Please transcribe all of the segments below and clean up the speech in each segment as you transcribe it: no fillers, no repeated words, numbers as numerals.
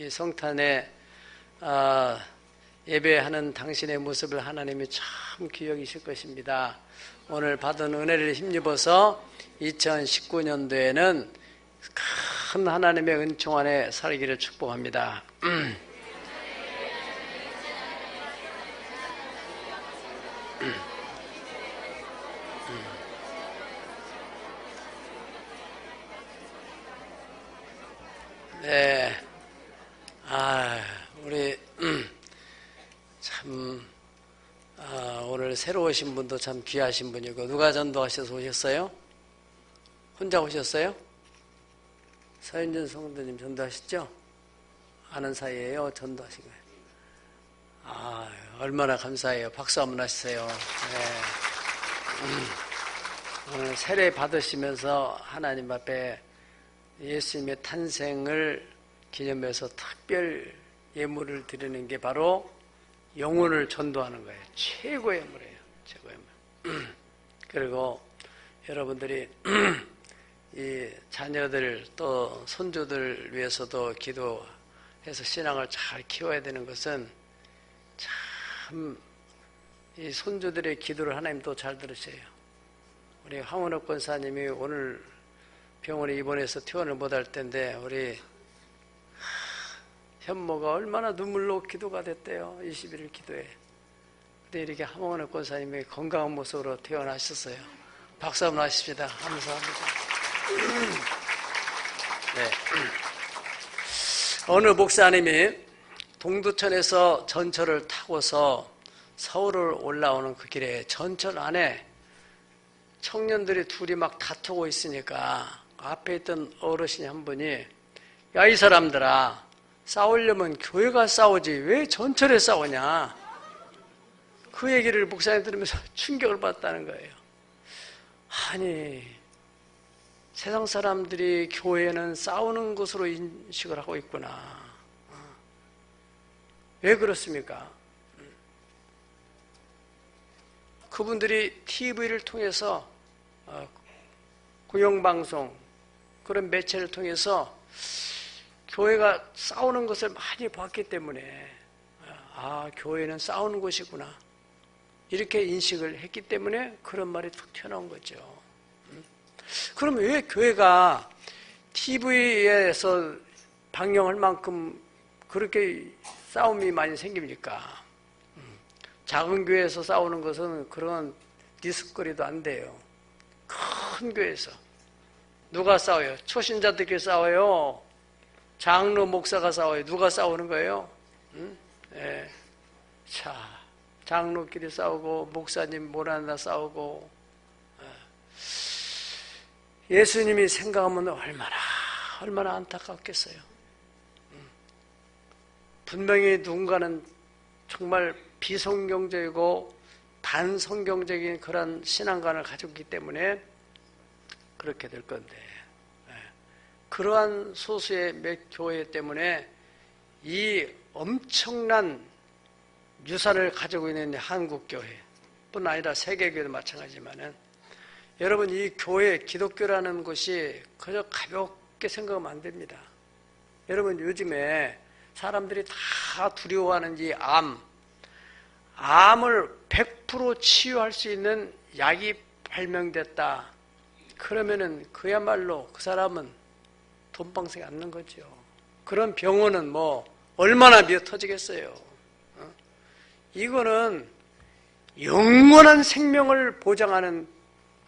이 성탄에 예배하는 당신의 모습을 하나님이 참 기억이실 것입니다. 오늘 받은 은혜를 힘입어서 2019년도에는 큰 하나님의 은총 안에 살기를 축복합니다. 네, 우리 참 오늘 새로 오신 분도 참 귀하신 분이고, 누가 전도하셔서 오셨어요? 혼자 오셨어요? 서윤준 성도님 전도하셨죠? 아는 사이에요? 전도하신 거예요? 얼마나 감사해요. 박수 한번 하시세요. 네. 오늘 세례 받으시면서 하나님 앞에 예수님의 탄생을 기념해서 특별 예물을 드리는 게 바로 영혼을 전도하는 거예요. 최고의 예물이에요. 최고의 예물. 그리고 여러분들이 이 자녀들 또 손주들 위해서도 기도해서 신앙을 잘 키워야 되는 것은, 참 이 손주들의 기도를 하나님 또 잘 들으세요. 우리 황원옥 권사님이 오늘 병원에 입원해서 퇴원을 못할 텐데, 우리 현모가 얼마나 눈물로 기도가 됐대요. 21일 기도에. 근데 이렇게 황원옥 권사님이 건강한 모습으로 퇴원하셨어요. 박수 한번 하십시다. 감사합니다. 네. 어느 목사님이 동두천에서 전철을 타고서 서울을 올라오는 그 길에 전철 안에 청년들이 둘이 막 다투고 있으니까 앞에 있던 어르신이 한 분이, 야, 이 사람들아, 싸우려면 교회가 싸우지 왜 전철에 싸우냐, 그 얘기를 목사님 들으면서 충격을 받았다는 거예요. 아니, 세상 사람들이 교회는 싸우는 것으로 인식을 하고 있구나. 왜 그렇습니까? 그분들이 TV를 통해서 공영방송 그런 매체를 통해서 교회가 싸우는 것을 많이 봤기 때문에, 교회는 싸우는 곳이구나, 이렇게 인식을 했기 때문에 그런 말이 툭 튀어나온 거죠. 그럼 왜 교회가 TV에서 방영할 만큼 그렇게 싸움이 많이 생깁니까? 작은 교회에서 싸우는 것은 그런 니스거리도 안 돼요. 큰 교회에서 누가 싸워요? 초신자들끼리 싸워요? 장로 목사가 싸워요? 누가 싸우는 거예요? 네. 자, 장로끼리 싸우고 목사님 모라나 싸우고. 예수님이 생각하면 얼마나 안타깝겠어요. 분명히 누군가는 정말 비성경적이고 반성경적인 그런 신앙관을 가지고 있기 때문에 그렇게 될 건데, 그러한 소수의 몇 교회 때문에 이 엄청난 유산을 가지고 있는 한국교회뿐 아니라 세계교회도 마찬가지지만은, 여러분, 이 교회, 기독교라는 것이 그저 가볍게 생각하면 안 됩니다. 여러분, 요즘에 사람들이 다 두려워하는 이 암을 100% 치유할 수 있는 약이 발명됐다. 그러면은 그야말로 그 사람은 돈방석에 앉는 거죠. 그런 병원은 뭐 얼마나 미어 터지겠어요. 이거는 영원한 생명을 보장하는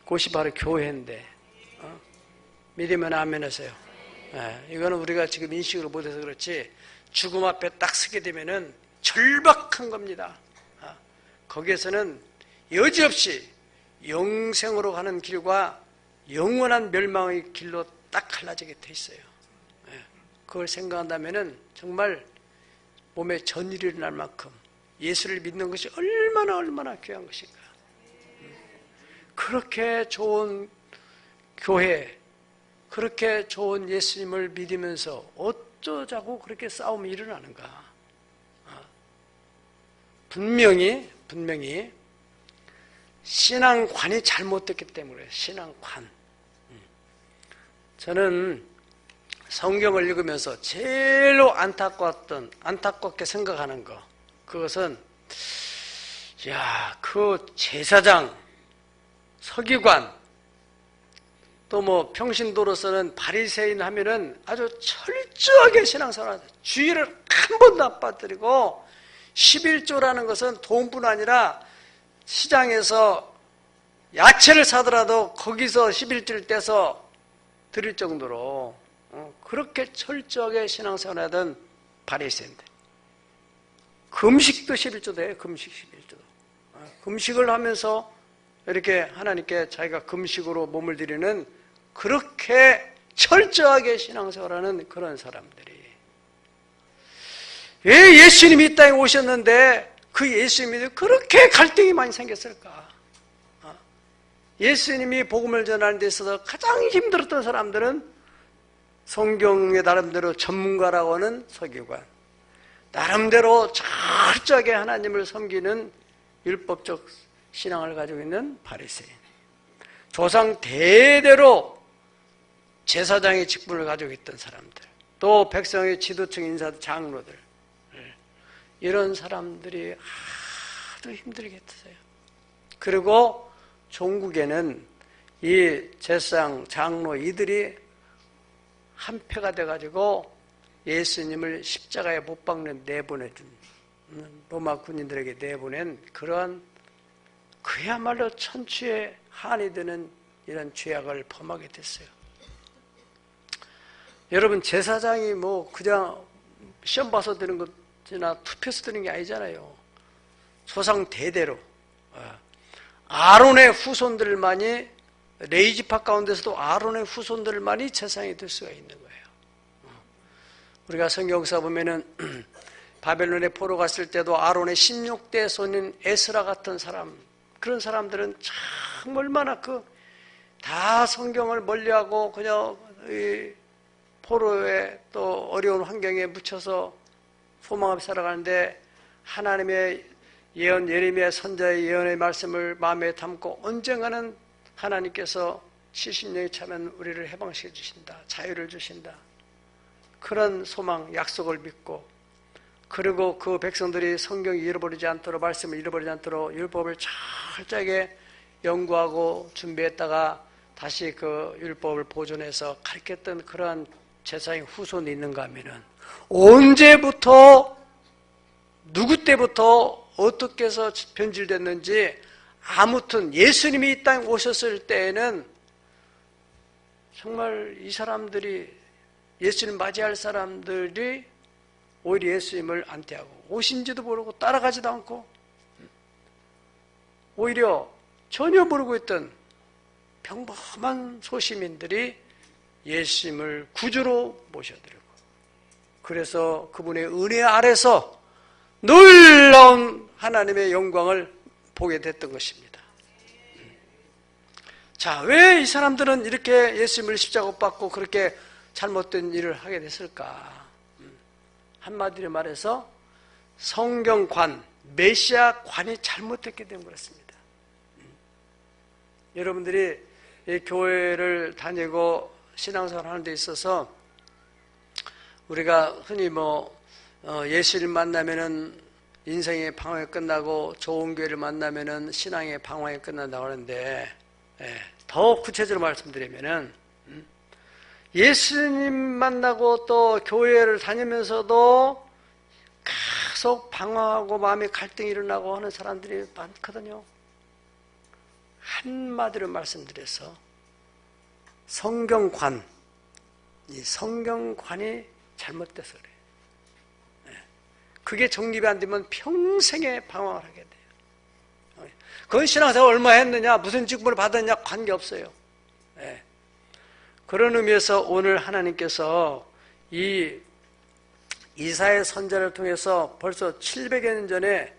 곳이 바로 교회인데, 믿으면 아멘 하세요. 이거는 우리가 지금 인식을 못해서 그렇지, 죽음 앞에 딱 서게 되면은 절박한 겁니다. 거기에서는 여지없이 영생으로 가는 길과 영원한 멸망의 길로 딱 갈라지게 돼 있어요. 그걸 생각한다면은 정말 몸에 전율이 일어날 만큼 예수를 믿는 것이 얼마나 귀한 것인가. 그렇게 좋은 교회, 그렇게 좋은 예수님을 믿으면서 어쩌자고 그렇게 싸움이 일어나는가. 분명히 신앙관이 잘못됐기 때문에. 신앙관. 저는 성경을 읽으면서 제일로 안타깝게 생각하는 거, 그것은 그 제사장, 서기관, 또 뭐 평신도로서는 바리새인 하면은 아주 철저하게 신앙생활하다. 주의를 한 번도 안 빠뜨리고, 11조라는 것은 돈뿐 아니라 시장에서 야채를 사더라도 거기서 11조를 떼서 드릴 정도로 그렇게 철저하게 신앙생활하던 바리새인들. 금식도 11조도 해요. 금식 11조도. 금식을 하면서 이렇게 하나님께 자기가 금식으로 몸을 드리는, 그렇게 철저하게 신앙생활하는 그런 사람들이, 왜 예수님이 이 땅에 오셨는데 그 예수님이 그렇게 갈등이 많이 생겼을까? 예수님이 복음을 전하는 데 있어서 가장 힘들었던 사람들은 성경의 나름대로 전문가라고 하는 서기관, 나름대로 철저하게 하나님을 섬기는 율법적 신앙을 가지고 있는 바리새인, 조상 대대로 제사장의 직분을 가지고 있던 사람들, 또 백성의 지도층 인사들, 장로들, 이런 사람들이 아주 힘들게 했어요. 그리고 종국에는 이 제사장, 장로 이들이 한패가 돼가지고 예수님을 십자가에 못 박는 내보내준, 로마 군인들에게 내보낸 그러한 그야말로 천추의 한이 되는 이런 죄악을 범하게 됐어요. 여러분, 제사장이 뭐 그냥 시험 봐서 되는 것이나 투표해서 되는 게 아니잖아요. 조상 대대로 아론의 후손들만이, 레위지파 가운데서도 아론의 후손들만이 제사장이 될 수가 있는 거예요. 우리가 성경사 보면은 바벨론에 포로 갔을 때도 아론의 16대 손인 에스라 같은 사람, 그런 사람들은 참 얼마나 다 성경을 멀리하고 그냥 이 포로의 또 어려운 환경에 묻혀서 소망없이 살아가는데, 하나님의 예언, 예레미야 선자의 예언의 말씀을 마음에 담고 언젠가는 하나님께서 70년이 차면 우리를 해방시켜 주신다, 자유를 주신다, 그런 소망, 약속을 믿고, 그리고 그 백성들이 성경을 잃어버리지 않도록, 말씀을 잃어버리지 않도록 율법을 철저하게 연구하고 준비했다가 다시 그 율법을 보존해서 가르쳤던 그러한 제사장의 후손이 있는가 하면은, 언제부터 누구 때부터 어떻게 해서 변질됐는지, 아무튼 예수님이 이 땅에 오셨을 때에는 정말 이 사람들이, 예수님 맞이할 사람들이 오히려 예수님을 안티하고, 오신지도 모르고 따라가지도 않고, 오히려 전혀 모르고 있던 평범한 소시민들이 예수님을 구주로 모셔드리고, 그래서 그분의 은혜 아래서 놀라운 하나님의 영광을 보게 됐던 것입니다. 자, 왜 이 사람들은 이렇게 예수님을 십자가 못 박고 그렇게 잘못된 일을 하게 됐을까? 한마디로 말해서 성경관, 메시아관이 잘못됐기 때문에 그렇습니다. 여러분들이 이 교회를 다니고 신앙생활 하는 데 있어서 우리가 흔히 예수를 만나면은 인생의 방황이 끝나고 좋은 교회를 만나면은 신앙의 방황이 끝난다고 하는데, 더 구체적으로 말씀드리면은 예수님 만나고 또 교회를 다니면서도 계속 방황하고 마음에 갈등이 일어나고 하는 사람들이 많거든요. 한마디로 말씀드려서 성경관, 이 성경관이 잘못돼서 그래요. 그게 정립이 안 되면 평생에 방황을 하게 돼요. 그건 신앙생활 얼마 했느냐, 무슨 직분을 받았느냐 관계없어요. 그런 의미에서 오늘 하나님께서 이 이사야 선지자를 통해서 벌써 700여 년 전에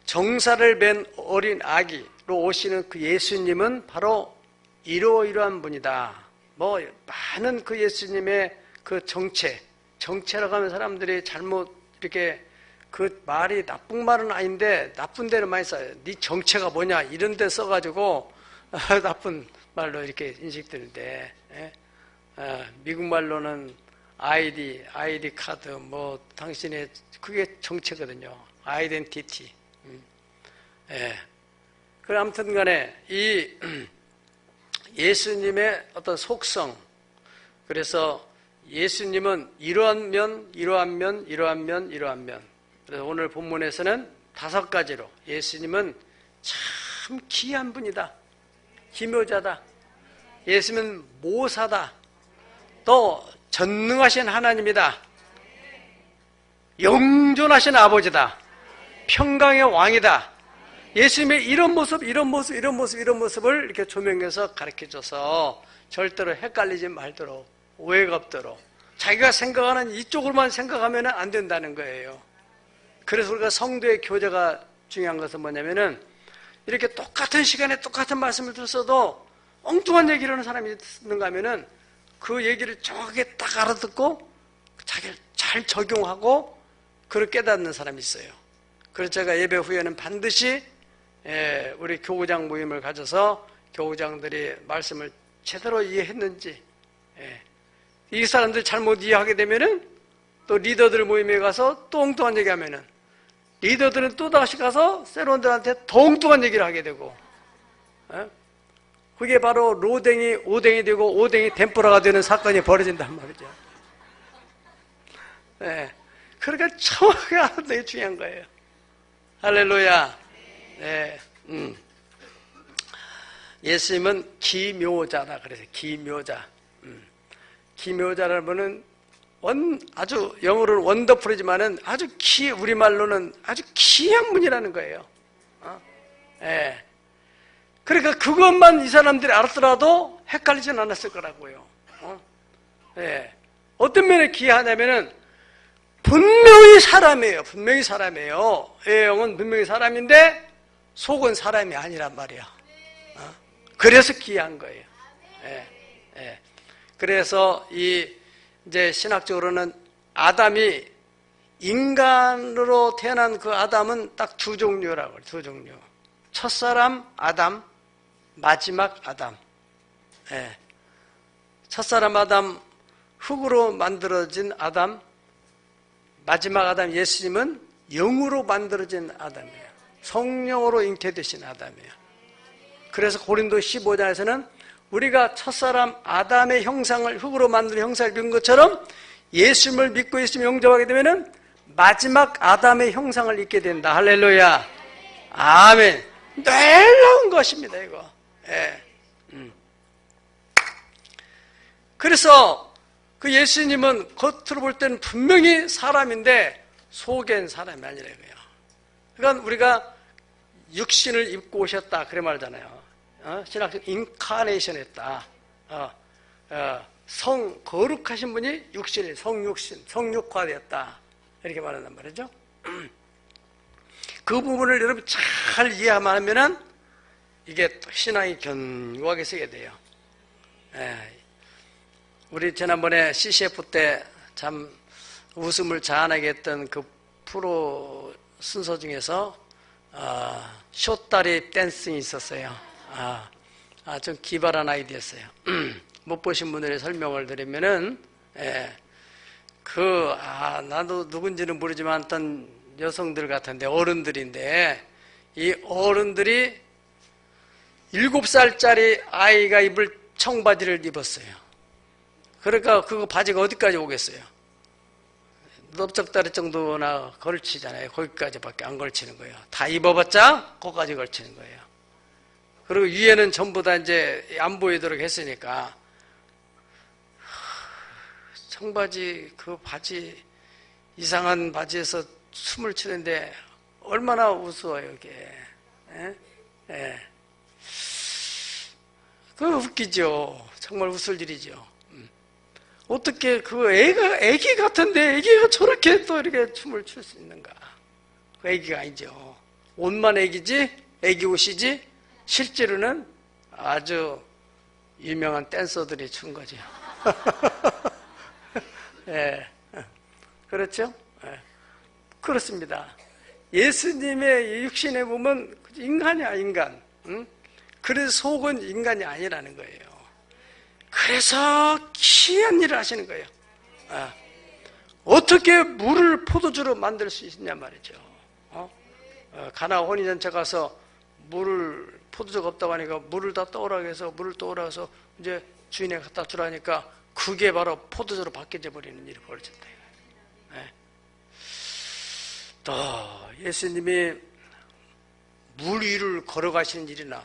정사를 맨 어린 아기로 오시는 그 예수님은 바로 이러이러한 분이다. 많은 그 예수님의 그 정체라고 하면 사람들이 잘못 이렇게 그 말이 나쁜 말은 아닌데 나쁜 데는 많이 써요. 네 정체가 뭐냐 이런 데 써가지고 나쁜 말로 이렇게 인식되는데, 미국 말로는 ID 카드, 뭐 당신의 그게 정체거든요. 아이덴티티. 예. 그래 아무튼 간에 이 예수님의 어떤 속성, 그래서 예수님은 이러한 면. 그래서 오늘 본문에서는 5가지로 예수님은 참 귀한 분이다. 기묘자다. 예수님은 모사다. 또 전능하신 하나님이다. 영존하신 아버지다. 평강의 왕이다. 예수님의 이런 모습을 이렇게 조명해서 가르쳐줘서 절대로 헷갈리지 말도록, 오해가 없도록, 자기가 생각하는 이쪽으로만 생각하면 안 된다는 거예요. 그래서 우리가 성도의 교제가 중요한 것은 뭐냐면은 이렇게 똑같은 시간에 똑같은 말씀을 들었어도 엉뚱한 얘기를 하는 사람이 있는가 하면은 그 얘기를 정확하게 딱 알아듣고 자기를 잘 적용하고 그걸 깨닫는 사람이 있어요. 그래서 제가 예배 후에는 반드시 우리 교구장 모임을 가져서 교구장들이 말씀을 제대로 이해했는지, 이 사람들이 잘못 이해하게 되면은 또 리더들 모임에 가서 또 엉뚱한 얘기 하면은 리더들은 또 다시 가서 새로운들한테 더 엉뚱한 얘기를 하게 되고, 그게 바로 로댕이 오댕이 되고 오댕이 덴뿌라가 되는 사건이 벌어진단 말이죠. 그러니까 정확하게 알아듣는 게 중요한 거예요. 할렐루야. 네. 예수님은 기묘자다. 그래서 기묘자. 기묘자라면은 아주 영어로는 원더풀이지만은 아주 우리말로는 아주 귀한 분이라는 거예요. 그러니까 그것만 이 사람들이 알았더라도 헷갈리진 않았을 거라고요. 어떤 면에 귀하냐면은 분명히 사람이에요. 영은 분명히 사람인데 속은 사람이 아니란 말이야. 그래서 귀한 거예요. 그래서 이제 신학적으로는 아담이 인간으로 태어난 그 아담은 딱 2종류라고 해요. 2종류. 첫사람 아담, 마지막 아담. 첫사람 아담, 흙으로 만들어진 아담, 마지막 아담 예수님은 영으로 만들어진 아담이에요. 성령으로 잉태되신 아담이에요. 그래서 고린도 15장에서는 우리가 첫사람 아담의 형상을, 흙으로 만든 형상을 입은 것처럼 예수님을 믿고 예수님을 영접하게 되면 마지막 아담의 형상을 입게 된다. 할렐루야. 아멘. 놀라운 것입니다, 이거. 그래서 그 예수님은 겉으로 볼 때는 분명히 사람인데 속엔 사람이 아니라 이거예요. 그러니까 우리가 육신을 입고 오셨다 그래 말하잖아요. 신학적 인카네이션 했다. 거룩하신 분이 육신이 성육화되었다 이렇게 말한단 말이죠. 그 부분을 여러분 잘 이해하면은 이게 신앙이 견고하게 서게 돼요. 우리 지난번에 CCF 때 참 웃음을 자아나게 했던 그 프로 순서 중에서 쇼다리 댄싱이 있었어요. 좀 기발한 아이디어였어요. 못 보신 분들의 설명을 드리면은, 나도 누군지는 모르지만 어떤 여성들 같은데, 어른들인데, 이 어른들이 7살짜리 아이가 입을 청바지를 입었어요. 그러니까 그거 바지가 어디까지 오겠어요? 넓적다리 정도나 걸치잖아요. 거기까지밖에 안 걸치는 거예요. 다 입어봤자 거기까지 걸치는 거예요. 그리고 위에는 전부 다 이제 안 보이도록 했으니까 청바지 그 바지 이상한 바지에서 춤을 추는데 얼마나 우스워요 이게. 그거 웃기죠. 정말 웃을 일이죠. 어떻게 그 애기 같은데 애기가 저렇게 또 이렇게 춤을 출 수 있는가? 그 애기가 아니죠. 옷만 애기지, 애기 옷이지, 실제로는 아주 유명한 댄서들이 춘 거죠. 그렇죠? 그렇습니다. 예수님의 육신에 보면 인간이야, 인간. 그래서 속은 인간이 아니라는 거예요. 그래서 귀한 일을 하시는 거예요. 어떻게 물을 포도주로 만들 수 있냐 말이죠. 가나 혼인잔치 가서 물을 포도주가 없다고 하니까 물을 다 떠오라고 해서 물을 떠오라서 이제 주인에 갖다 주라니까 그게 바로 포도주로 바뀌어져 버리는 일이 벌어졌다. 또 예수님이 물 위를 걸어가시는 일이나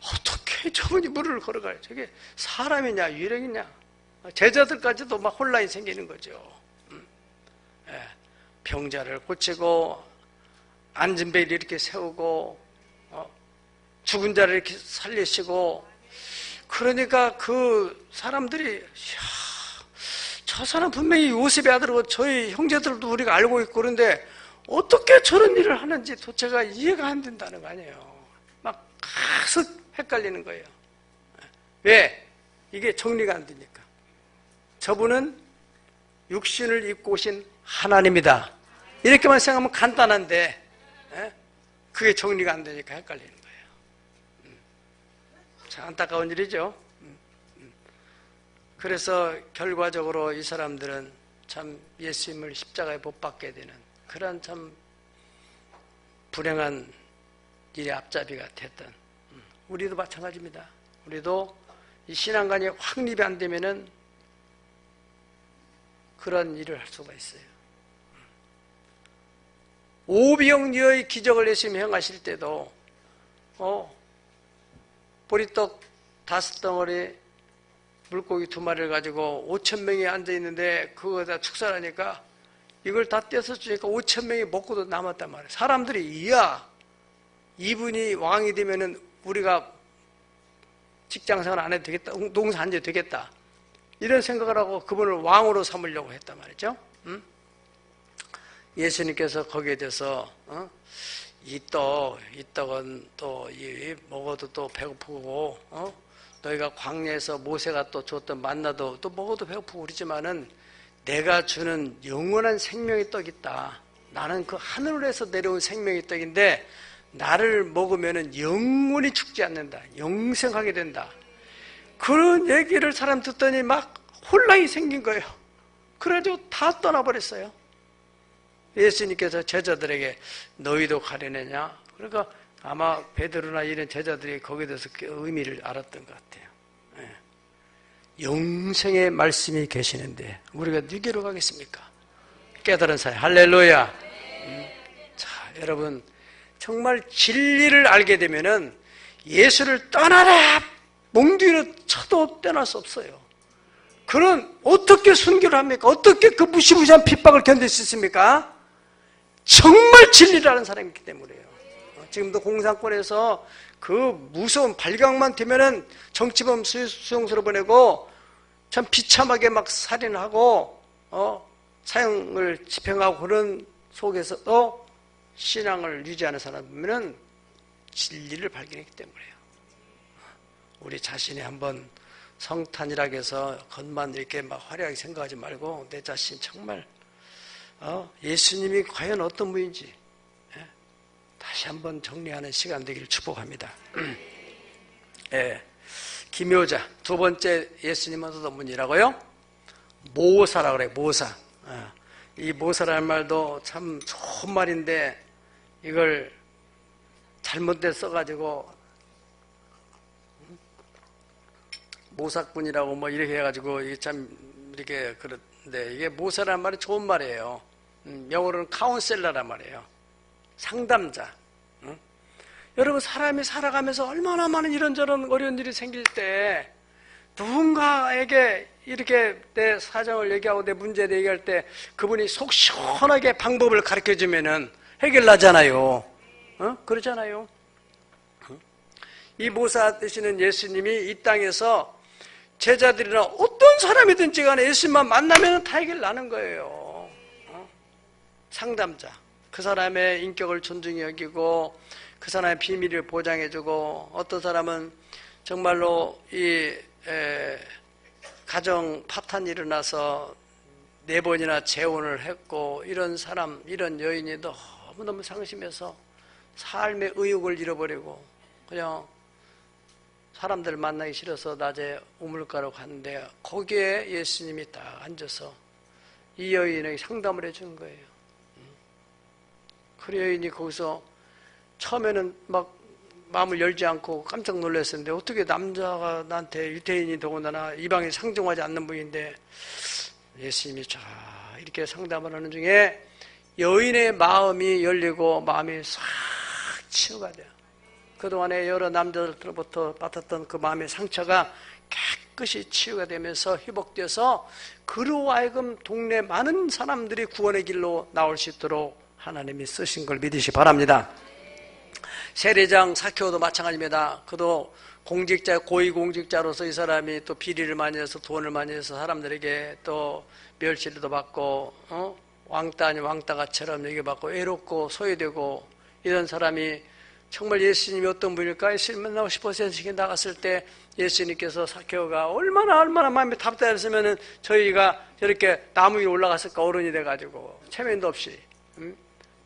어떻게 저분이 물을 걸어가요? 저게 사람이냐 유령이냐? 제자들까지도 막 혼란이 생기는 거죠. 병자를 고치고 앉은 배를 이렇게 세우고 죽은 자를 이렇게 살리시고, 그러니까 그 사람들이 저 사람 분명히 요셉의 아들이고 저희 형제들도 우리가 알고 있고 그런데 어떻게 저런 일을 하는지 도대체가 이해가 안 된다는 거 아니에요. 막 계속 헷갈리는 거예요. 왜? 이게 정리가 안 되니까. 저분은 육신을 입고 오신 하나님이다. 이렇게만 생각하면 간단한데 그게 정리가 안 되니까 헷갈리는 거예요. 참 안타까운 일이죠. 그래서 결과적으로 이 사람들은 참 예수님을 십자가에 못 박게 되는 그런 참 불행한 일의 앞잡이가 됐던, 우리도 마찬가지입니다. 우리도 이 신앙관이 확립이 안 되면은 그런 일을 할 수가 있어요. 오병이어의 기적을 예수님이 행하실 때도 보리떡 5덩어리 물고기 2마리를 가지고 5,000명이 앉아있는데 그거다 축사하니까 이걸 다 떼서 주니까 5,000명이 먹고도 남았단 말이에요. 사람들이 이야 이분이 왕이 되면은 우리가 직장생활 안 해도 되겠다, 농사 안 해도 되겠다, 이런 생각을 하고 그분을 왕으로 삼으려고 했단 말이죠. 예수님께서 거기에 대해서 이 떡은 또 먹어도 또 배고프고 너희가 광야에서 모세가 또 줬던 만나도 또 먹어도 배고프고 그러지만은 내가 주는 영원한 생명의 떡이 있다. 나는 그 하늘에서 내려온 생명의 떡인데 나를 먹으면은 영원히 죽지 않는다. 영생하게 된다. 그런 얘기를 사람 듣더니 막 혼란이 생긴 거예요. 그래가지고 다 떠나버렸어요. 예수님께서 제자들에게 너희도 가려내냐? 그러니까 아마 베드로나 이런 제자들이 거기에 대해서 의미를 알았던 것 같아요. 영생의 말씀이 계시는데 우리가 누구로 가겠습니까? 깨달은 사이. 할렐루야. 자, 여러분 정말 진리를 알게 되면은 예수를 떠나라 몽둥이로 쳐도 떠날 수 없어요. 그런 어떻게 순교를 합니까? 어떻게 그 무시무시한 핍박을 견딜 수 있습니까? 정말 진리를 아는 사람이기 때문에요. 지금도 공산권에서 그 무서운 발각만 되면은 정치범 수용소로 보내고 참 비참하게 막 살인하고 사형을 집행하고 그런 속에서도 신앙을 유지하는 사람 보면은 진리를 발견했기 때문에요. 우리 자신이 한번 성탄이라고 해서 겉만 이렇게 막 화려하게 생각하지 말고 내 자신 정말 예수님이 과연 어떤 분인지 다시 한번 정리하는 시간 되기를 축복합니다. 기묘자 두 번째 예수님은 어떤 분이라고요? 모사라고 그래요. 모사. 이 모사라는 말도 참 좋은 말인데 이걸 잘못돼 써가지고 모사꾼이라고 뭐 이렇게 해가지고 이게 참 이렇게 그런데 이게 모사라는 말이 좋은 말이에요. 영어로는 카운셀러란 말이에요. 상담자. 여러분 사람이 살아가면서 얼마나 많은 이런저런 어려운 일이 생길 때 누군가에게 이렇게 내 사정을 얘기하고 내 문제를 얘기할 때 그분이 속 시원하게 방법을 가르쳐주면은 해결나잖아요. 그러잖아요. 이 모사 되시는 예수님이 이 땅에서 제자들이나 어떤 사람이든지 간에 예수님만 만나면 다 해결나는 거예요. 상담자. 그 사람의 인격을 존중히 여기고 그 사람의 비밀을 보장해주고, 어떤 사람은 정말로 이 가정 파탄이 일어나서 4번이나 재혼을 했고 이런 사람, 이런 여인이 너무너무 상심해서 삶의 의욕을 잃어버리고 그냥 사람들 만나기 싫어서 낮에 우물가로 갔는데 거기에 예수님이 딱 앉아서 이 여인에게 상담을 해주는 거예요. 그 여인이 거기서 처음에는 막 마음을 열지 않고 깜짝 놀랐었는데 어떻게 남자가 나한테 유대인이 더군다나 이방인 상종하지 않는 분인데 예수님이 자 이렇게 상담을 하는 중에 여인의 마음이 열리고 마음이 싹 치유가 돼요. 그동안에 여러 남자들로부터 받았던 그 마음의 상처가 깨끗이 치유가 되면서 회복돼서 그로 하여금 동네 많은 사람들이 구원의 길로 나올 수 있도록 하나님이 쓰신 걸 믿으시기 바랍니다. 세례장 사케오도 마찬가지입니다. 그도 공직자, 고위공직자로서 이 사람이 또 비리를 많이 해서 돈을 많이 해서 사람들에게 또 멸시도 받고 왕따 아닌 왕따가처럼 얘기받고 외롭고 소외되고 이런 사람이 정말 예수님이 어떤 분일까? 예수님 만나고 싶어서 예수님께 나갔을 때 예수님께서 사케오가 얼마나 마음이 답답했으면 저희가 저렇게 나무 위에 올라갔을까? 어른이 돼가지고 체면도 없이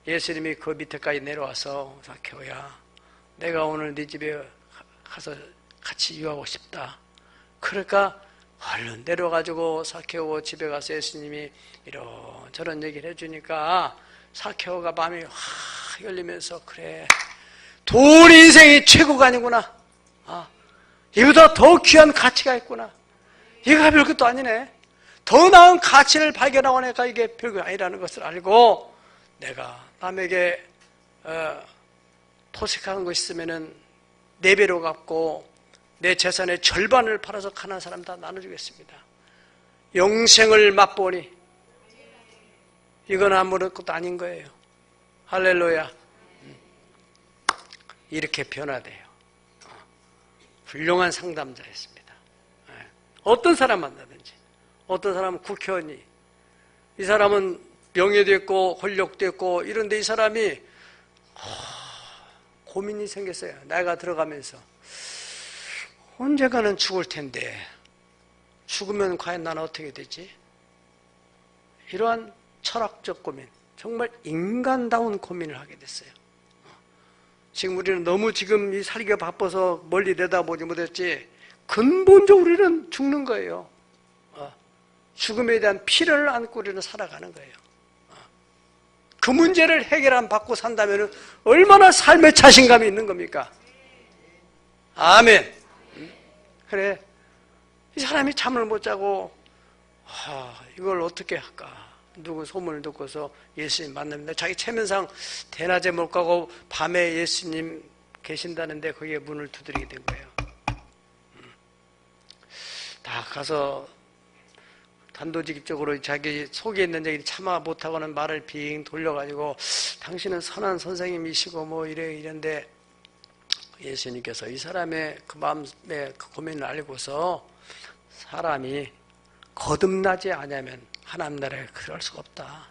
예수님이 그 밑에까지 내려와서 사케오야 내가 오늘 네 집에 가서 같이 유하고 싶다. 그러니까 얼른 내려가지고 사케오 집에 가서 예수님이 이런저런 얘기를 해주니까 사케오가 마음이 확 열리면서 그래 돈 인생이 최고가 아니구나. 이보다 더 귀한 가치가 있구나. 이거 별것도 아니네. 더 나은 가치를 발견하고 내가 이게 별거 아니라는 것을 알고 내가 남에게 토식하는 거 있으면은 4배로 갚고 내 재산의 절반을 팔아서 가난한 사람 다 나눠주겠습니다. 영생을 맛보니 이건 아무것도 아닌 거예요. 할렐루야. 이렇게 변화돼요. 훌륭한 상담자였습니다. 어떤 사람 만나든지 어떤 사람은 국회의원이 이 사람은 명예도 있고 권력도 있고 이런데 이 사람이 고민이 생겼어요. 나이가 들어가면서 언젠가는 죽을 텐데 죽으면 과연 나는 어떻게 되지? 이러한 철학적 고민, 정말 인간다운 고민을 하게 됐어요. 지금 우리는 너무 지금 이 살기가 바빠서 멀리 내다보지 못했지 근본적으로 우리는 죽는 거예요. 죽음에 대한 피를 안고 우리는 살아가는 거예요. 그 문제를 해결 안 받고 산다면 얼마나 삶의 자신감이 있는 겁니까? 아멘. 그래 이 사람이 잠을 못 자고 이걸 어떻게 할까? 누구 소문을 듣고서 예수님 만납니다. 자기 체면상 대낮에 못 가고 밤에 예수님 계신다는데 거기에 문을 두드리게 된 거예요. 다 가서 단도직입적으로 자기 속에 있는 얘기 참아 못하고는 말을 빙 돌려가지고 당신은 선한 선생님이시고 뭐 이런데 예수님께서 이 사람의 그 마음의 그 고민을 알고서 사람이 거듭나지 않으면 하나님 나라에 그럴 수가 없다.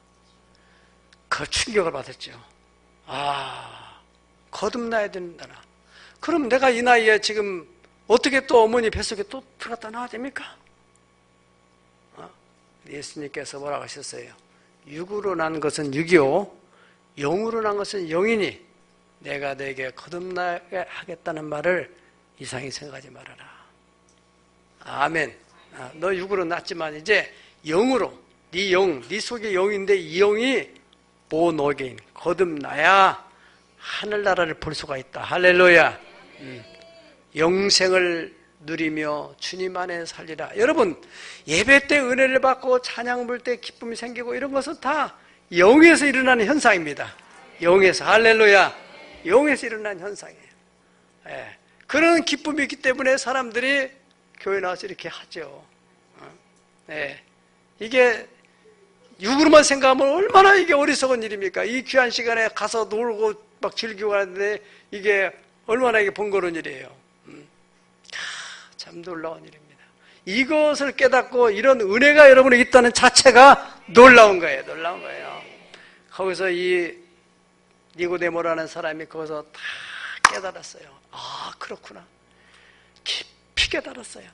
그 충격을 받았죠. 거듭나야 된다나. 그럼 내가 이 나이에 지금 어떻게 또 어머니 뱃속에 또 들어갔다 나와야 됩니까? 예수님께서 뭐라고 하셨어요? 육으로 난 것은 육이요 영으로 난 것은 영이니 내가 너에게 거듭나게 하겠다는 말을 이상히 생각하지 말아라. 아멘. 너 육으로 났지만 이제 영으로 네 영, 네 속에 영인데 이 영이 보너게인 거듭나야 하늘나라를 볼 수가 있다. 할렐루야. 영생을 누리며 주님 안에 살리라. 여러분 예배 때 은혜를 받고 찬양 부를 때 기쁨이 생기고 이런 것은 다 영에서 일어나는 현상입니다. 영에서. 할렐루야. 영에서 일어나는 현상이에요. 그런 기쁨이 있기 때문에 사람들이 교회 나와서 이렇게 하죠. 이게 육으로만 생각하면 얼마나 이게 어리석은 일입니까? 이 귀한 시간에 가서 놀고 막 즐기고 하는데 이게 얼마나 이게 번거로운 일이에요. 참 놀라운 일입니다. 이것을 깨닫고 이런 은혜가 여러분에 있다는 자체가 놀라운 거예요. 놀라운 거예요. 거기서 이 니고데모라는 사람이 거기서 다 깨달았어요. 그렇구나. 깊이 깨달았어요.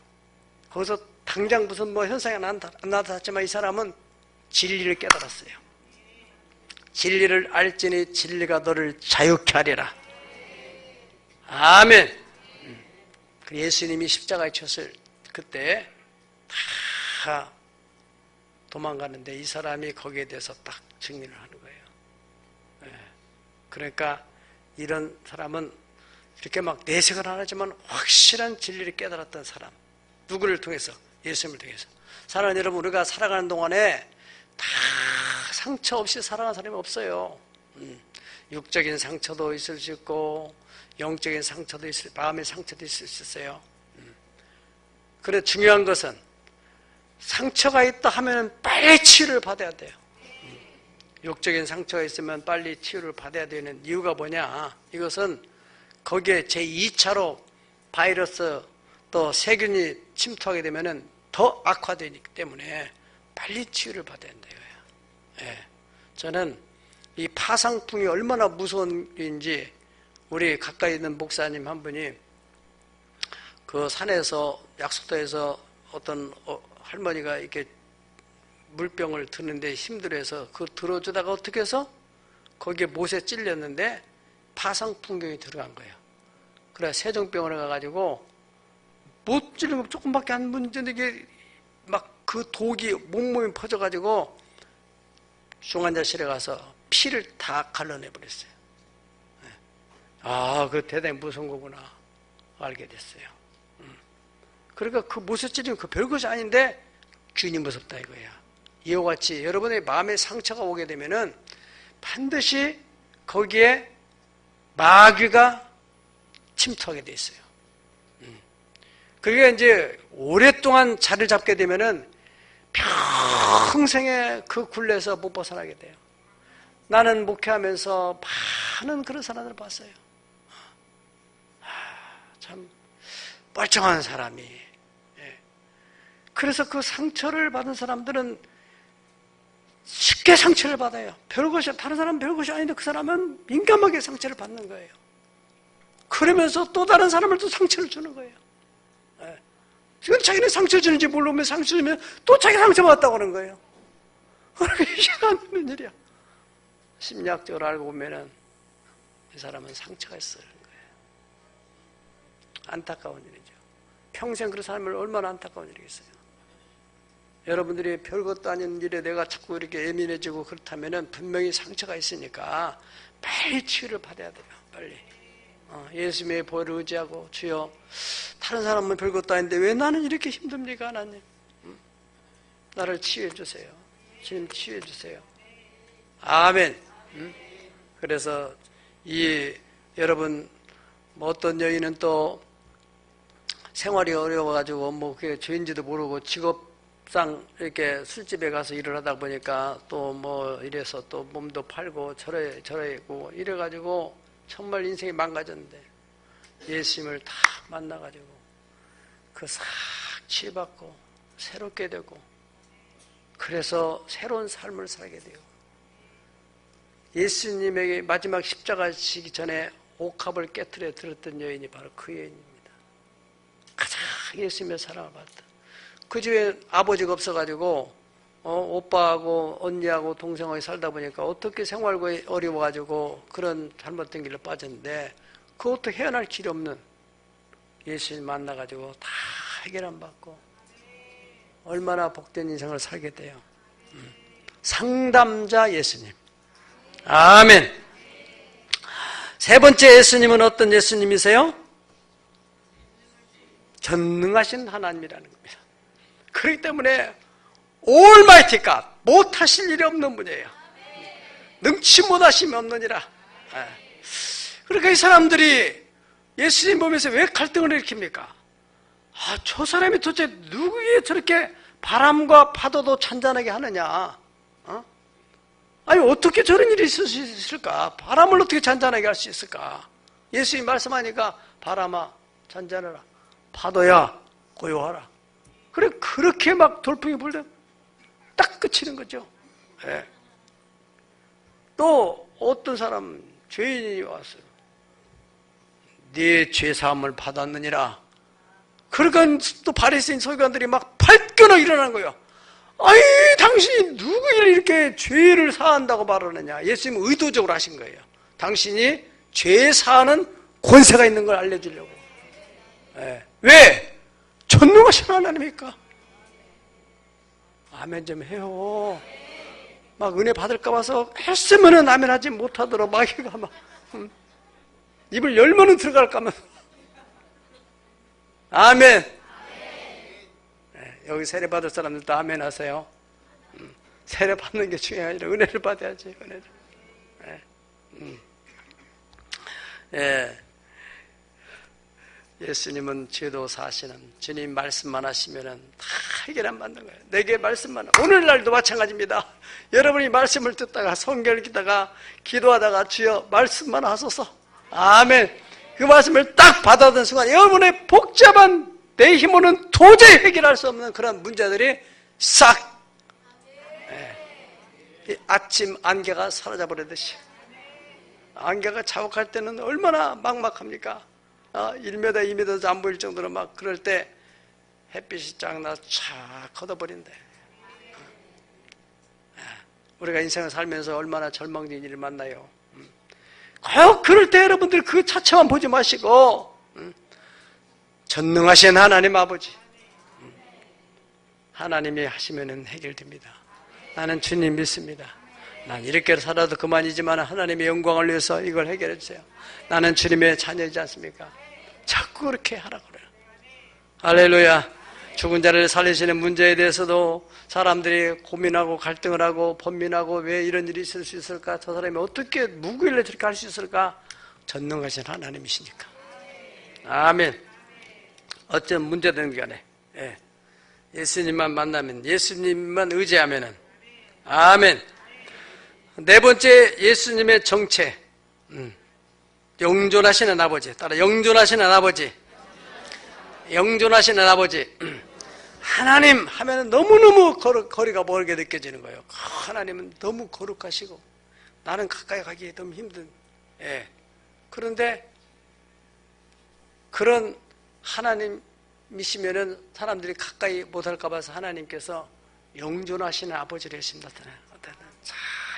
거기서 당장 무슨 뭐 현상이 안 나타났지만 이 사람은 진리를 깨달았어요. 진리를 알지니 진리가 너를 자유케 하리라. 아멘. 예수님이 십자가에 쳤을 그때 다 도망가는데 이 사람이 거기에 대해서 딱 증인을 하는 거예요. 그러니까 이런 사람은 이렇게 막 내색을 안 하지만 확실한 진리를 깨달았던 사람. 누구를 통해서? 예수님을 통해서. 사랑하는 여러분, 우리가 살아가는 동안에 다 상처 없이 살아가는 사람이 없어요. 육적인 상처도 있을 수 있고 영적인 상처도 있을, 마음의 상처도 있을 수 있어요. 그래 중요한 것은 상처가 있다 하면 빨리 치유를 받아야 돼요. 육적인 상처가 있으면 빨리 치유를 받아야 되는 이유가 뭐냐? 이것은 거기에 제2차로 바이러스 또 세균이 침투하게 되면 더 악화되기 때문에 빨리 치유를 받아야 된다. 저는 이 파상풍이 얼마나 무서운 일인지 우리 가까이 있는 목사님 한 분이 그 산에서 약속도에서 어떤 할머니가 이렇게 물병을 드는데 힘들어해서 그걸 들어주다가 어떻게 해서 거기에 못에 찔렸는데 파상풍경이 들어간 거예요. 그래 세종병원에 가가지고 못 찔린 거 조금밖에 안 문제인데 이게 막 그 독이 몸몸이 퍼져가지고 중환자실에 가서 피를 다 갈라내버렸어요. 아, 그 대단히 무서운 거구나 알게 됐어요. 그러니까 그 못에 찔린 그 별것이 아닌데 균이 무섭다 이거야. 이와 같이 여러분의 마음에 상처가 오게 되면은 반드시 거기에 마귀가 침투하게 돼 있어요. 그러니까 이제 오랫동안 자리를 잡게 되면은 평생에 그 굴레에서 못 벗어나게 돼요. 나는 목회하면서 많은 그런 사람들을 봤어요. 참 멀쩡한 사람이. 그래서 그 상처를 받은 사람들은 쉽게 상처를 받아요. 별것이, 다른 사람은 별것이 아닌데 그 사람은 민감하게 상처를 받는 거예요. 그러면서 또 다른 사람을 또 상처를 주는 거예요. 지금 자기는 상처 주는지 모르면 상처 주면 또 자기 상처 받았다고 하는 거예요. 그렇게 희한한 일이야. 심리학적으로 알고 보면은 이 사람은 상처가 있어요. 안타까운 일이죠. 평생 그런 삶을 얼마나 안타까운 일이겠어요. 여러분들이 별것도 아닌 일에 내가 자꾸 이렇게 예민해지고 그렇다면은 분명히 상처가 있으니까 빨리 치유를 받아야 돼요. 빨리. 예수님의 보혈을 의지하고 주여 다른 사람은 별것도 아닌데 왜 나는 이렇게 힘듭니까 하나님? 나를 치유해 주세요. 주님 치유해 주세요. 아멘. 그래서 이 여러분 뭐 어떤 여인은 또 생활이 어려워가지고 뭐 그게 죄인지도 모르고 직업상 이렇게 술집에 가서 일을 하다 보니까 또 뭐 이래서 또 몸도 팔고 저래고 이래가지고 정말 인생이 망가졌는데 예수님을 다 만나가지고 그 싹 치유받고 새롭게 되고 그래서 새로운 삶을 살게 돼요. 예수님에게 마지막 십자가 지기 전에 옥합을 깨트려 들었던 여인이 바로 그 여인입니다. 가장 예수님의 사랑을 받았다. 그 집에 아버지가 없어가지고 오빠하고 언니하고 동생하고 살다 보니까 어떻게 생활고 어려워가지고 그런 잘못된 길로 빠졌는데 그것도 헤어날 길이 없는 예수님 만나가지고 다 해결 안 받고 얼마나 복된 인생을 살게 돼요. 상담자 예수님. 아멘. 세 번째 예수님은 어떤 예수님이세요? 전능하신 하나님이라는 겁니다. 그렇기 때문에 올마이티 갓, 못하실 일이 없는 분이에요. 능치 못하심이 없느니라. 그러니까 이 사람들이 예수님 보면서 왜 갈등을 일으킵니까? 저 사람이 도대체 누구에 저렇게 바람과 파도도 잔잔하게 하느냐? 아니 어떻게 저런 일이 있을 수 있을까? 바람을 어떻게 잔잔하게 할 수 있을까? 예수님이 말씀하니까 바람아 잔잔하라, 파도야 고요하라. 그래 그렇게 막 돌풍이 불면 딱 그치는 거죠. 네. 또 어떤 사람 죄인이 왔어요. 네 죄사함을 받았느니라. 그러니까 또 바리새인 서기관들이 막 발끈어 일어나는 거예요. 아이 당신이 누구를 이렇게 죄를 사한다고 말하느냐. 예수님은 의도적으로 하신 거예요. 당신이 죄 사하는 권세가 있는 걸 알려주려고. 네. 왜? 전능하신 하나님이니까. 아멘 좀 해요. 막 은혜 받을까 봐서 했으면은 아멘 하지 못하도록 마귀가 막 입을 열면은 들어갈까 면 아멘. 네, 여기 세례 받을 사람들도 아멘 하세요. 세례 받는 게 중요한 게 아니라 은혜를 받아야지. 은혜를. 예. 예수님은 죄도 사시는 주님 말씀만 하시면은 다 해결 안 받는 거예요. 내게 말씀만. 오늘날도 마찬가지입니다. 여러분이 말씀을 듣다가 성경을 읽다가 기도하다가 주여 말씀만 하소서. 아멘. 그 말씀을 딱 받아든 순간 여러분의 복잡한 내 힘으로는 도저히 해결할 수 없는 그런 문제들이 싹 이 아침 안개가 사라져버리듯이. 안개가 자욱할 때는 얼마나 막막합니까? 1m, 2m도 안 보일 정도로 막 그럴 때 햇빛이 쫙 나서 쫙 걷어버린대. 우리가 인생을 살면서 얼마나 절망적인 일을 만나요. 그럴 때 여러분들 그 자체만 보지 마시고 전능하신 하나님 아버지 하나님이 하시면 해결됩니다. 나는 주님 믿습니다. 난 이렇게 살아도 그만이지만 하나님의 영광을 위해서 이걸 해결해 주세요. 나는 주님의 자녀이지 않습니까? 자꾸 그렇게 하라고 그래요. 할렐루야. 죽은 자를 살리시는 문제에 대해서도 사람들이 고민하고 갈등을 하고 번민하고 왜 이런 일이 있을 수 있을까? 저 사람이 어떻게 누구일래 저렇게 할 수 있을까? 전능하신 하나님이시니까. 아멘. 어떤 문제든 간에 예수님만 만나면, 예수님만 의지하면은 아멘. 네 번째, 예수님의 정체. 영존하시는 아버지. 따라 영존하시는 아버지. 영존하시는 아버지. 하나님 하면 너무너무 거리가 멀게 느껴지는 거예요. 하나님은 너무 거룩하시고 나는 가까이 가기 너무 힘든. 그런데 그런 하나님이시면은 사람들이 가까이 못할까 봐서 하나님께서 영존하시는 아버지를 열심히 나타내요.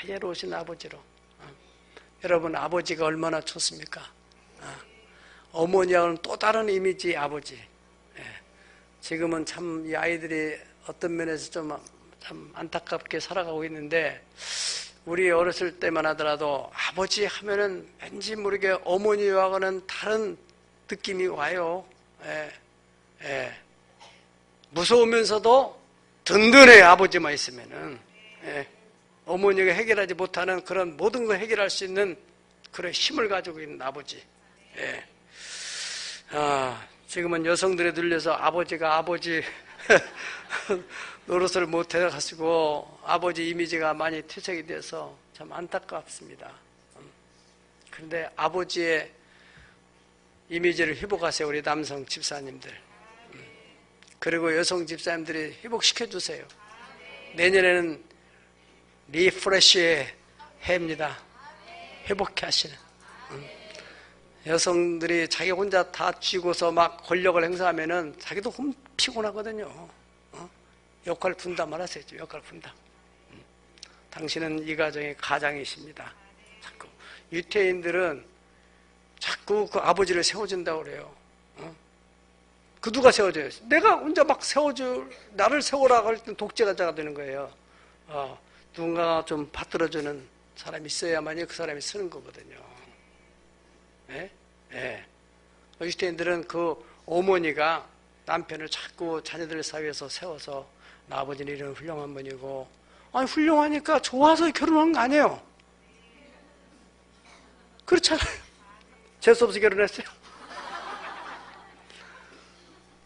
자애로우신 아버지로. 여러분 아버지가 얼마나 좋습니까? 어머니하고는 또 다른 이미지의 아버지. 지금은 참 이 아이들이 어떤 면에서 좀 안타깝게 살아가고 있는데 우리 어렸을 때만 하더라도 아버지 하면은 왠지 모르게 어머니와는 다른 느낌이 와요. 무서우면서도 든든해요. 아버지만 있으면은. 어머니가 해결하지 못하는 그런 모든 걸 해결할 수 있는 그런 힘을 가지고 있는 아버지. 지금은 여성들에 들려서 아버지가 아버지 노릇을 못 해가지고 아버지 이미지가 많이 퇴색이 돼서 참 안타깝습니다. 그런데 아버지의 이미지를 회복하세요. 우리 남성 집사님들. 그리고 여성 집사님들이 회복시켜 주세요. 내년에는 리프레쉬의 해입니다. 회복해 하시는. 여성들이 자기 혼자 다 쥐고서 막 권력을 행사하면은 자기도 피곤하거든요. 역할 분담을 하세요. 역할 분담. 당신은 이 가정의 가장이십니다. 자꾸 유태인들은 자꾸 그 아버지를 세워준다고 그래요. 그 누가 세워줘요? 내가 혼자 막 나를 세워라 할 때 독재자가 되는 거예요. 누군가 좀 받들어주는 사람이 있어야만이 그 사람이 쓰는 거거든요. 유태인들은 그 어머니가 남편을 자꾸 자녀들 사이에서 세워서 나 아버지는 이런 훌륭한 분이고, 아니 훌륭하니까 좋아서 결혼한 거 아니에요. 그렇잖아요. 재수없이 결혼했어요.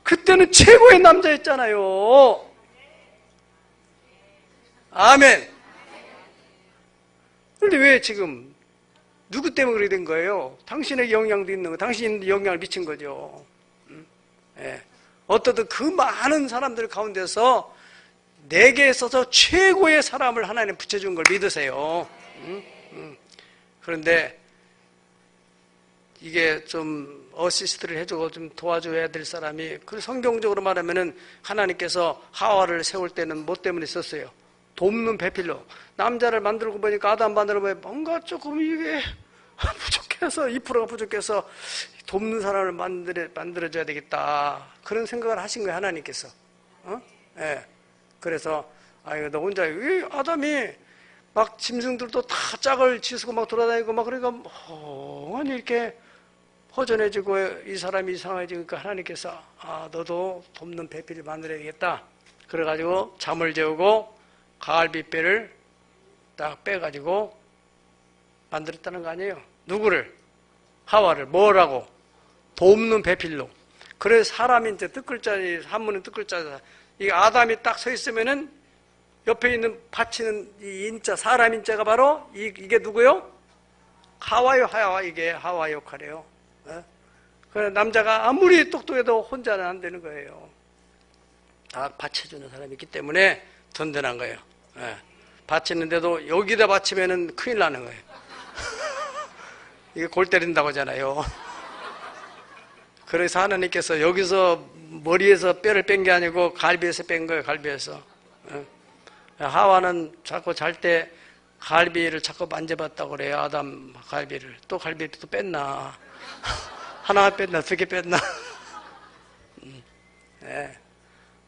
그때는 최고의 남자였잖아요. 아멘. 그런데 왜 지금 누구 때문에 그렇게 된 거예요? 당신의 영향도 있는 거, 당신이 영향을 미친 거죠. 어떠든 그 많은 사람들 가운데서 내게 있어서 최고의 사람을 하나님 붙여준 걸 믿으세요. 그런데 이게 좀 어시스트를 해주고 좀 도와줘야 될 사람이, 그 성경적으로 말하면은 하나님께서 하와를 세울 때는 뭐 때문에 썼어요? 돕는 배필로. 남자를 만들고 보니까 아담 만들어 보니까 뭔가 조금 이게 부족해. 부족해서 2%가 부족해서 돕는 사람을 만들어줘야 되겠다. 그런 생각을 하신 거예요, 하나님께서. 예. 그래서 이거 너 혼자 이 아담이 막 짐승들도 다 짝을 지수고 막 돌아다니고 막 그러니까 멍하니 이렇게 허전해지고 이 사람이 이상해지니까 하나님께서 너도 돕는 배필을 만들어야겠다. 그래가지고 잠을 재우고 가을빗배를 딱 빼가지고 만들었다는 거 아니에요. 누구를? 하와를. 뭐라고? 돕는 배필로. 그래서 사람이 이제 뜻글자, 한문은 뜻글자다. 이 아담이 딱 서 있으면은 옆에 있는 받치는 이 인자, 사람 인자가 바로 이게 누구요? 하와요, 하와. 이게 하와 역할이에요. 그래, 남자가 아무리 똑똑해도 혼자는 안 되는 거예요. 다 받쳐주는 사람이 있기 때문에 든든한 거예요. 받치는데도 여기다 받치면은 큰일 나는 거예요. 이게 골 때린다고 하잖아요. 그래서 하나님께서 여기서 머리에서 뼈를 뺀 게 아니고 갈비에서 뺀 거예요, 갈비에서. 하와는 자꾸 잘 때 갈비를 자꾸 만져봤다고 그래요, 아담 갈비를. 또 갈비를 또 뺐나. 하나 뺐나, 2개 뺐나. 네.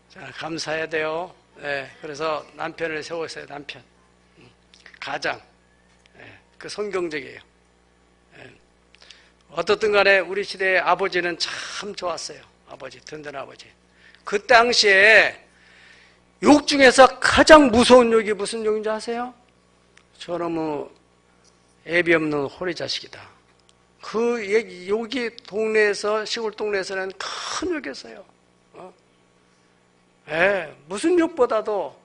자, 감사해야 돼요. 네. 그래서 남편을 세웠어요, 남편. 가장. 네. 그 성경적이에요. 네. 어떻든 간에 우리 시대의 아버지는 참 좋았어요. 아버지, 든든한 아버지. 그 당시에 욕 중에서 가장 무서운 욕이 무슨 욕인지 아세요? 저놈의 애비 없는 호리 자식이다. 그 욕이 동네에서, 시골 동네에서는 큰 욕이었어요. 무슨 욕보다도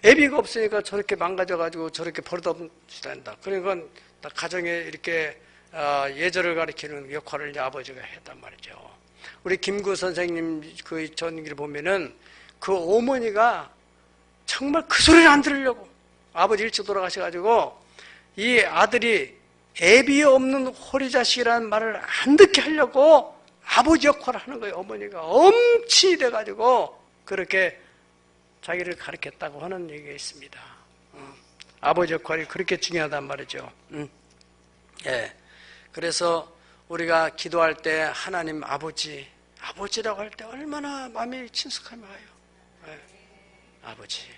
애비가 없으니까 저렇게 망가져가지고 저렇게 버릇없이 한다. 그러니까 가정에 이렇게 예절을 가리키는 역할을 이제 아버지가 했단 말이죠. 우리 김구 선생님 그 전기를 보면은 그 어머니가 정말 그 소리를 안 들으려고 아버지 일찍 돌아가셔가지고 이 아들이 애비 없는 호리자식이라는 말을 안 듣게 하려고 아버지 역할을 하는 거예요. 어머니가 엄치 돼가지고 그렇게 자기를 가르쳤다고 하는 얘기가 있습니다. 아버지 역할이 그렇게 중요하단 말이죠. 예. 그래서 우리가 기도할 때 하나님 아버지라고 할 때 얼마나 마음이 친숙하며 와요. 예. 아버지.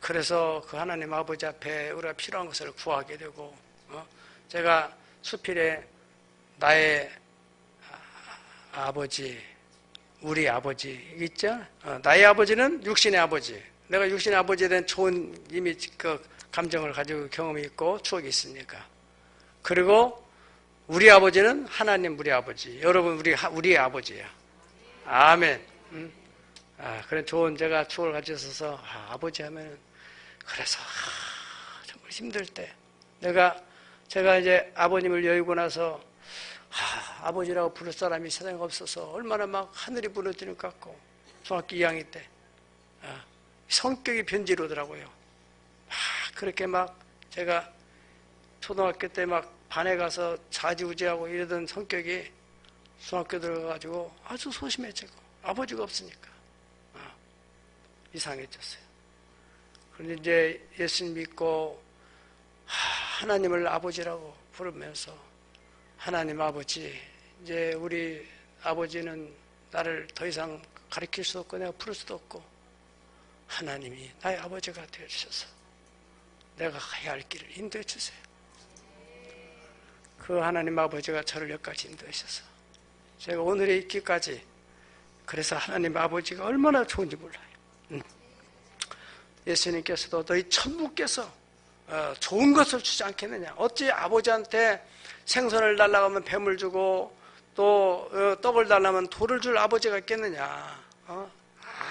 그래서 그 하나님 아버지 앞에 우리가 필요한 것을 구하게 되고, 제가 수필에 나의 아버지, 우리 아버지 있죠? 나의 아버지는 육신의 아버지. 내가 육신의 아버지에 대한 좋은 이미 그 감정을 가지고 경험이 있고 추억이 있으니까. 그리고 우리 아버지는 하나님 우리 아버지. 여러분 우리의 아버지야. 아멘. 그런 좋은 제가 추억을 가지고 있어서 아버지 하면 그래서 정말 힘들 때 제가 이제 아버님을 여의고 나서 아버지라고 부를 사람이 세상에 없어서 얼마나 막 하늘이 무너지는 것 같고 중학교 2학년 때 성격이 변질오더라고요. 그렇게 막 제가 초등학교 때 막 반에 가서 좌지우지하고 이러던 성격이 중학교 들어가가지고 아주 소심해지고 아버지가 없으니까 이상해졌어요. 그런데 이제 예수님 믿고 하나님을 아버지라고 부르면서 하나님 아버지, 이제 우리 아버지는 나를 더 이상 가르칠 수 없고 내가 부를 수도 없고 하나님이 나의 아버지가 되어주셔서 내가 가야 할 길을 인도해 주세요. 그 하나님 아버지가 저를 여기까지 인도해 주셔서 제가 오늘에 있기까지, 그래서 하나님 아버지가 얼마나 좋은지 몰라요. 예수님께서도 너희 천부께서 좋은 것을 주지 않겠느냐. 어찌 아버지한테 생선을 달라고 하면 뱀을 주고 또 떡을 달라면 돌을 줄 아버지가 있겠느냐.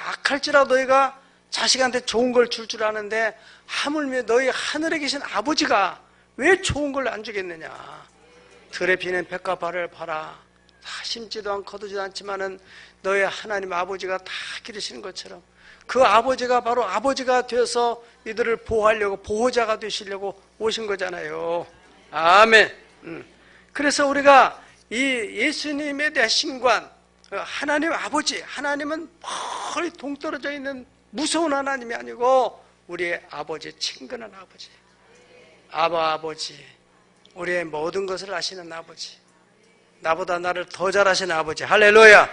악할지라도 너희가 자식한테 좋은 걸 줄 아는데 하물며 너희 하늘에 계신 아버지가 왜 좋은 걸 안 주겠느냐. 들에 피는 백과 발을 봐라. 다 심지도 않고 거두지도 않지만은 너희 하나님 아버지가 다 기르시는 것처럼 그 아버지가 바로 아버지가 되어서 이들을 보호하려고 보호자가 되시려고 오신 거잖아요. 아멘. 그래서 우리가 이 예수님에 대한 신관, 하나님 아버지, 하나님은 멀리 동떨어져 있는 무서운 하나님이 아니고 우리의 아버지, 친근한 아버지, 아버지, 우리의 모든 것을 아시는 아버지, 나보다 나를 더 잘 아시는 아버지. 할렐루야.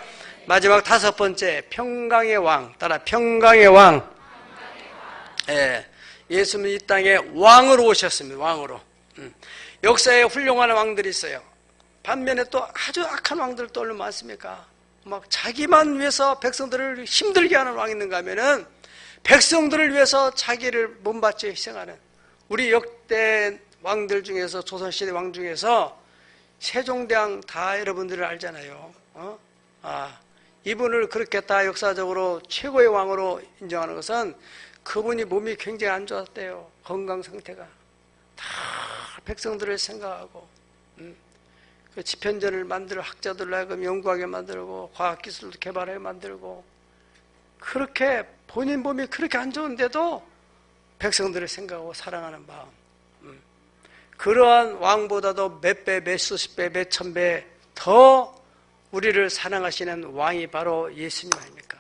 마지막 5번째, 평강의 왕. 따라 평강의 왕. 예, 예수님은 이 땅에 왕으로 오셨습니다. 왕으로. 역사에 훌륭한 왕들이 있어요. 반면에 또 아주 악한 왕들 또 얼마나 많습니까? 막 자기만 위해서 백성들을 힘들게 하는 왕이 있는가 하면은 백성들을 위해서 자기를 몸바쳐 희생하는, 우리 역대 왕들 중에서, 조선시대 왕 중에서 세종대왕 다 여러분들을 알잖아요. 이분을 그렇게 다 역사적으로 최고의 왕으로 인정하는 것은 그분이 몸이 굉장히 안 좋았대요. 건강 상태가. 다 백성들을 생각하고, 그 집현전을 만들어 학자들로 하여금 연구하게 만들고 과학기술도 개발하게 만들고, 그렇게 본인 몸이 그렇게 안 좋은데도 백성들을 생각하고 사랑하는 마음. 그러한 왕보다도 몇 배, 몇 수십 배, 몇 천 배 더 우리를 사랑하시는 왕이 바로 예수님 아닙니까?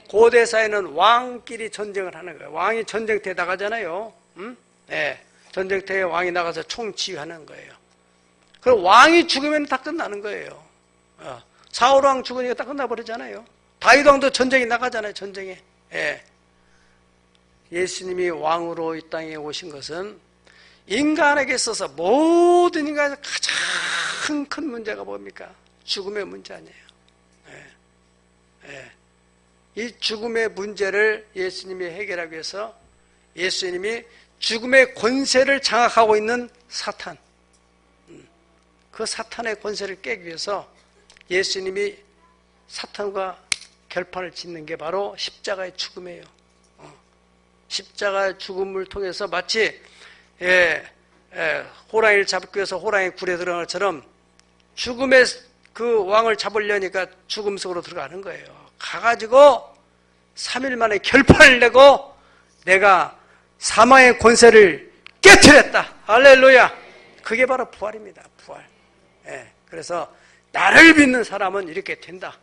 고대사에는 왕끼리 전쟁을 하는 거예요. 왕이 전쟁터에 나가잖아요. 네, 전쟁터에 왕이 나가서 총지휘하는 거예요. 그럼 왕이 죽으면 다 끝나는 거예요. 사울왕 죽으니까 다 끝나버리잖아요. 다윗왕도 전쟁에 나가잖아요. 전쟁에. 예. 예수님이 왕으로 이 땅에 오신 것은 인간에게 있어서, 모든 인간에서 가장 큰 문제가 뭡니까? 죽음의 문제 아니에요. 예. 예. 이 죽음의 문제를 예수님이 해결하기 위해서 예수님이 죽음의 권세를 장악하고 있는 사탄, 그 사탄의 권세를 깨기 위해서 예수님이 사탄과 결판을 짓는 게 바로 십자가의 죽음이에요. 십자가의 죽음을 통해서 마치 호랑이를 잡기 위해서 호랑이 굴에 들어간 것처럼 죽음의 그 왕을 잡으려니까 죽음 속으로 들어가는 거예요. 가가지고 3일 만에 결판을 내고 내가 사망의 권세를 깨트렸다. 할렐루야. 그게 바로 부활입니다. 부활. 예, 그래서 나를 믿는 사람은 이렇게 된다.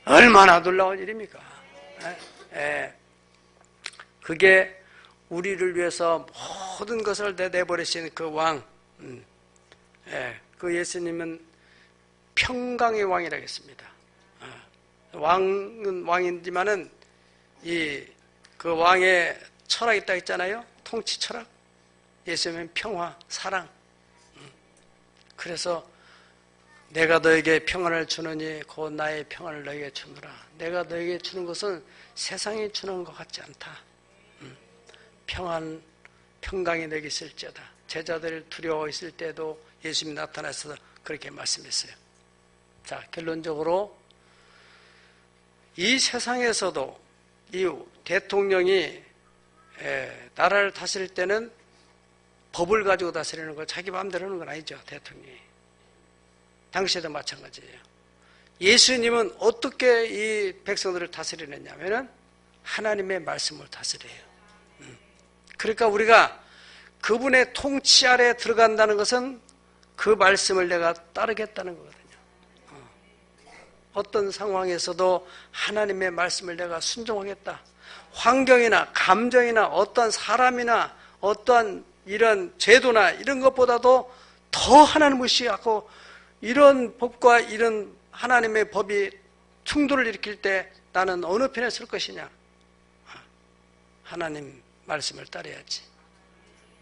얼마나 놀라운 일입니까? 그게 우리를 위해서 모든 것을 내버리신 그 왕, 그 예수님은 평강의 왕이라고 했습니다. 왕은 왕이지만은 그 왕의 철학이 있다 했잖아요. 통치 철학. 예수님은 평화, 사랑. 그래서 내가 너에게 평안을 주느니 곧 나의 평안을 너에게 주노라. 내가 너에게 주는 것은 세상이 주는 것 같지 않다. 평안, 평강이 너에게 있을지어다. 제자들 두려워 있을 때도 예수님이 나타나서 그렇게 말씀했어요. 자, 결론적으로 이 세상에서도 이 대통령이 나라를 다스릴 때는 법을 가지고 다스리는 거, 자기 마음대로 하는 건 아니죠. 대통령이. 당시에도 마찬가지예요. 예수님은 어떻게 이 백성들을 다스리느냐면은 하나님의 말씀을 다스려요. 그러니까 우리가 그분의 통치 아래 들어간다는 것은 그 말씀을 내가 따르겠다는 거거든요. 어떤 상황에서도 하나님의 말씀을 내가 순종하겠다. 환경이나 감정이나 어떤 사람이나 어떠한 이런 제도나 이런 것보다도 더 하나님을 무시하고 이런 법과 이런 하나님의 법이 충돌을 일으킬 때 나는 어느 편에 설 것이냐? 하나님 말씀을 따라야지.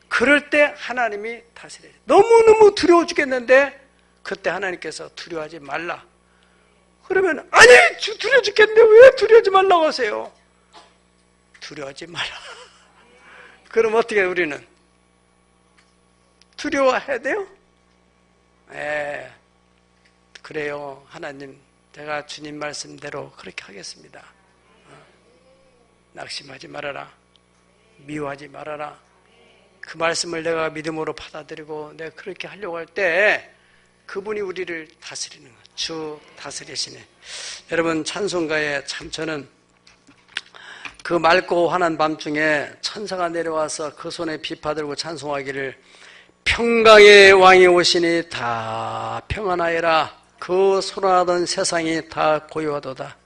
그럴 때 하나님이 다스려요. 너무너무 두려워 죽겠는데 그때 하나님께서 두려워하지 말라. 그러면 아니 두려워 죽겠는데 왜 두려워하지 말라고 하세요? 두려워하지 말라. 그럼 어떻게 해요, 우리는? 두려워해야 돼요? 그래요. 하나님, 제가 주님 말씀대로 그렇게 하겠습니다. 낙심하지 말아라. 미워하지 말아라. 그 말씀을 내가 믿음으로 받아들이고 내가 그렇게 하려고 할 때 그분이 우리를 다스리는 것. 주 다스리시네. 여러분, 찬송가에 참 저는 그 맑고 환한 밤중에 천사가 내려와서 그 손에 비파 들고 찬송하기를 평강의 왕이 오시니 다 평안하여라. 그 소란하던 세상이 다 고요하도다.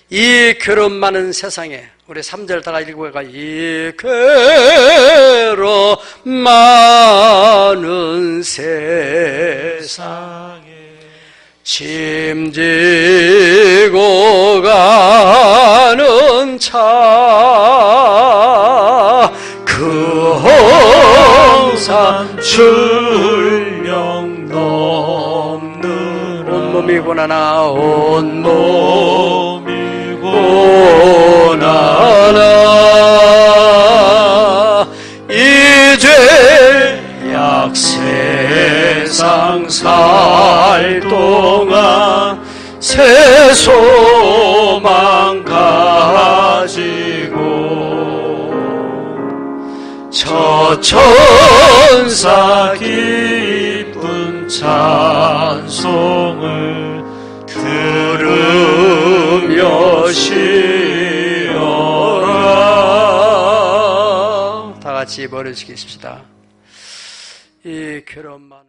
이 괴로움 많은 세상에 우리 3절 다가 읽어가 이 괴로움 많은 세상에 짐지고 가는 차 그 홍산 출령 넘는 온몸이 고나나 온몸이 고나나 이제 약 세상 살 동안 새 소망 가지고 저 천사 기쁜 찬송을 들으며 쉬어라. 다 같이 머리 숙이십시다. 이 괴로움 많은